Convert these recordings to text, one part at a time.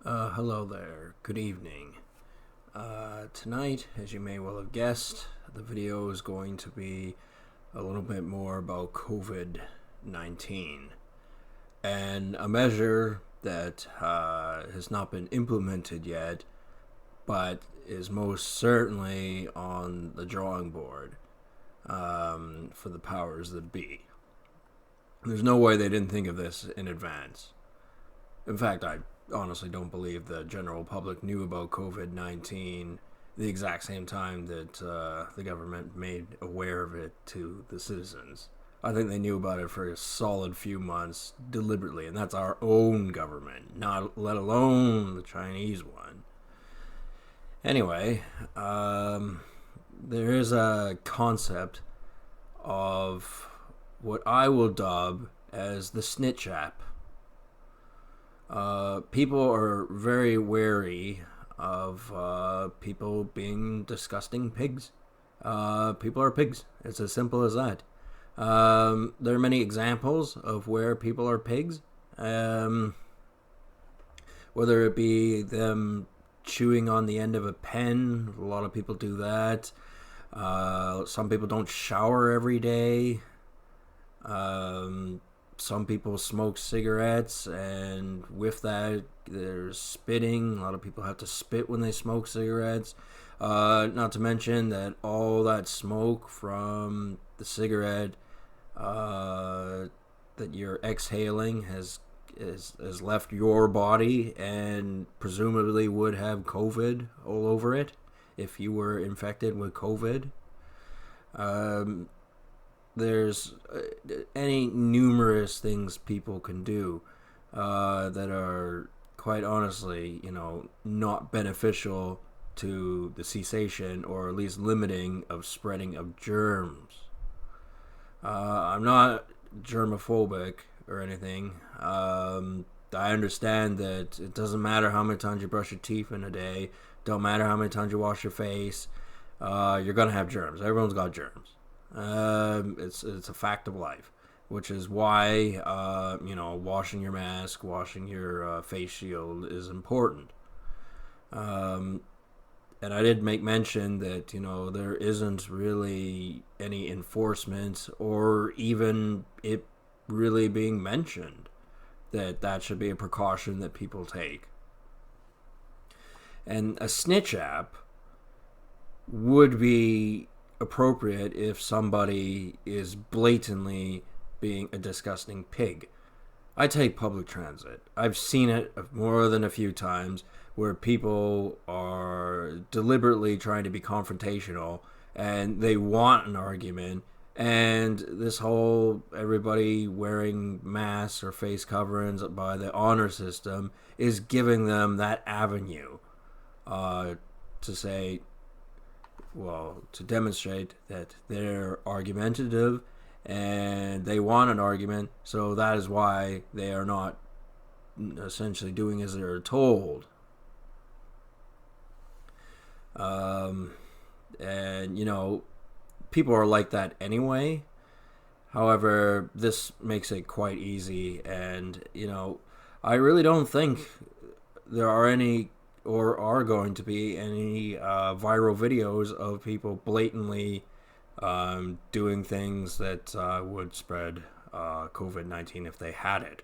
Hello there. Good evening. Tonight, as you may well have guessed, the video is going to be a little bit more about COVID 19 and a measure that has not been implemented yet, but is most certainly on the drawing board for the powers that be. There's no way they didn't think of this in advance. In fact, I honestly don't believe the general public knew about COVID 19 the exact same time that the government made aware of it to the citizens. I think they knew about it for a solid few months deliberately, and that's our own government, not let alone the Chinese one. Anyway, there is a concept of what I will dub as the Snitch App. People are very wary of people being disgusting pigs. People are pigs. It's as simple as that. There are many examples of where people are pigs. Whether it be them chewing on the end of a pen, a lot of people do that. Some people don't shower every day. Some people smoke cigarettes, and with that, there's spitting. A lot of people have to spit when they smoke cigarettes. Not to mention that all that smoke from the cigarette that you're exhaling has left your body and presumably would have COVID all over it if you were infected with COVID. There's any numerous things people can do that are quite honestly, not beneficial to the cessation or at least limiting of spreading of germs. I'm not germophobic or anything. I understand that it doesn't matter how many times you brush your teeth in a day, don't matter how many times you wash your face, you're gonna have germs. Everyone's got germs. It's a fact of life, which is why washing your mask, washing your face shield is important. And I did make mention that there isn't really any enforcement or even it really being mentioned that should be a precaution that people take. And a snitch app would be appropriate if somebody is blatantly being a disgusting pig. I take public transit. I've seen it more than a few times where people are deliberately trying to be confrontational and they want an argument, and this whole everybody wearing masks or face coverings by the honor system is giving them that avenue to say, to demonstrate that they're argumentative and they want an argument, so that is why they are not essentially doing as they're told. And people are like that anyway. However, this makes it quite easy, and I really don't think there are any or are going to be any viral videos of people blatantly doing things that would spread COVID-19 if they had it.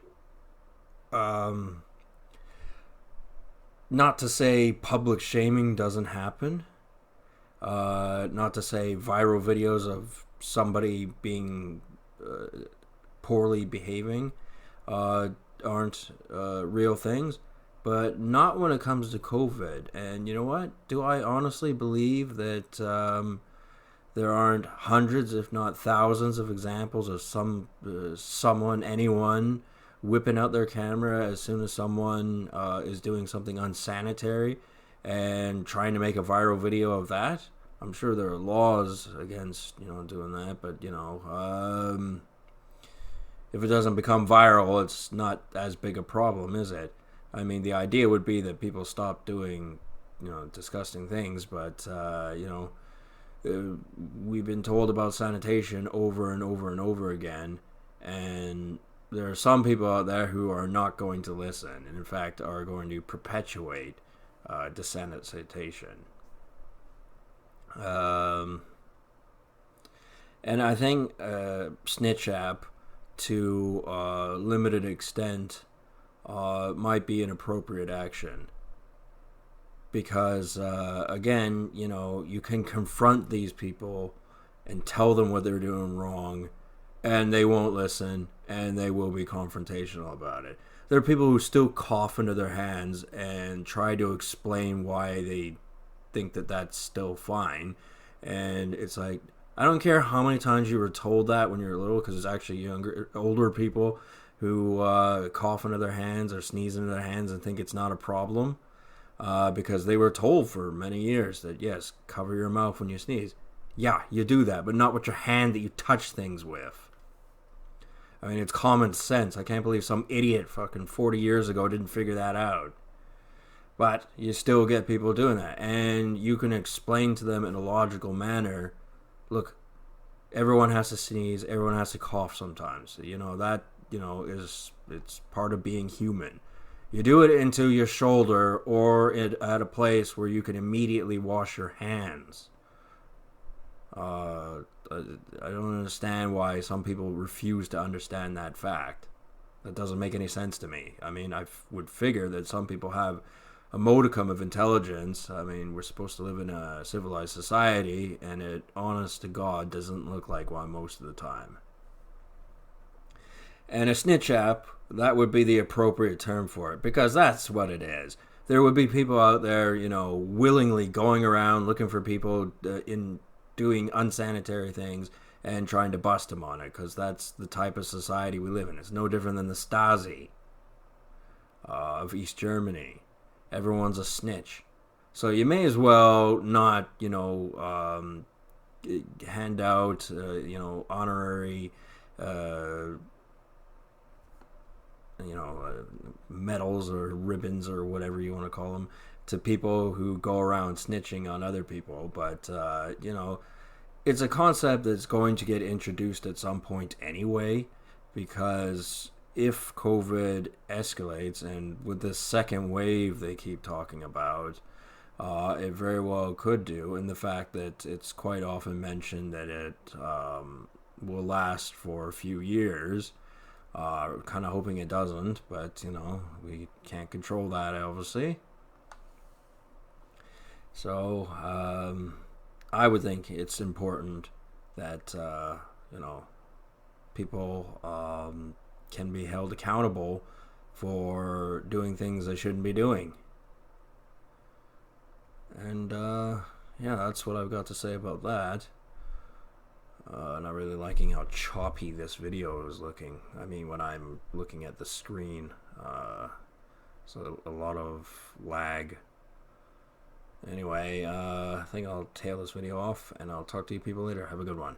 Not to say public shaming doesn't happen. Not to say viral videos of somebody being poorly behaving aren't real things. But not when it comes to COVID. And you know what? Do I honestly believe that there aren't hundreds, if not thousands, of examples of anyone, whipping out their camera as soon as someone is doing something unsanitary and trying to make a viral video of that? I'm sure there are laws against doing that, but if it doesn't become viral, it's not as big a problem, is it? I mean, the idea would be that people stop doing, disgusting things, but, we've been told about sanitation over and over and over again, and there are some people out there who are not going to listen, and in fact are going to perpetuate desensitization. And I think Snitch App, to a limited extent, might be an appropriate action. Because, again, you can confront these people and tell them what they're doing wrong, and they won't listen, and they will be confrontational about it. There are people who still cough into their hands and try to explain why they think that that's still fine. And it's like, I don't care how many times you were told that when you were little, because it's actually older people who cough into their hands or sneeze into their hands and think it's not a problem. Because they were told for many years that, yes, cover your mouth when you sneeze. Yeah, you do that, but not with your hand that you touch things with. I mean, it's common sense. I can't believe some idiot fucking 40 years ago didn't figure that out. But you still get people doing that. And you can explain to them in a logical manner, look, everyone has to sneeze, everyone has to cough sometimes. It's part of being human. You do it into your shoulder or at a place where you can immediately wash your hands. I don't understand why some people refuse to understand that fact. That doesn't make any sense to me. I mean, I would figure that some people have a modicum of intelligence. I mean, we're supposed to live in a civilized society, and it, honest to God, doesn't look like one most of the time. And a snitch app, that would be the appropriate term for it, because that's what it is. There would be people out there, willingly going around looking for people in doing unsanitary things and trying to bust them on it, because that's the type of society we live in. It's no different than the Stasi of East Germany. Everyone's a snitch. So you may as well not, hand out, honorary medals or ribbons or whatever you want to call them to people who go around snitching on other people. But, it's a concept that's going to get introduced at some point anyway, because if COVID escalates, and with this second wave they keep talking about, it very well could do, and the fact that it's quite often mentioned that it will last for a few years. Kind of hoping it doesn't, but we can't control that, obviously. So I would think it's important that people can be held accountable for doing things they shouldn't be doing. And that's what I've got to say about that. Not really liking how choppy this video is looking. I mean, when I'm looking at the screen, so a lot of lag. Anyway, I think I'll tail this video off, and I'll talk to you people later. Have a good one.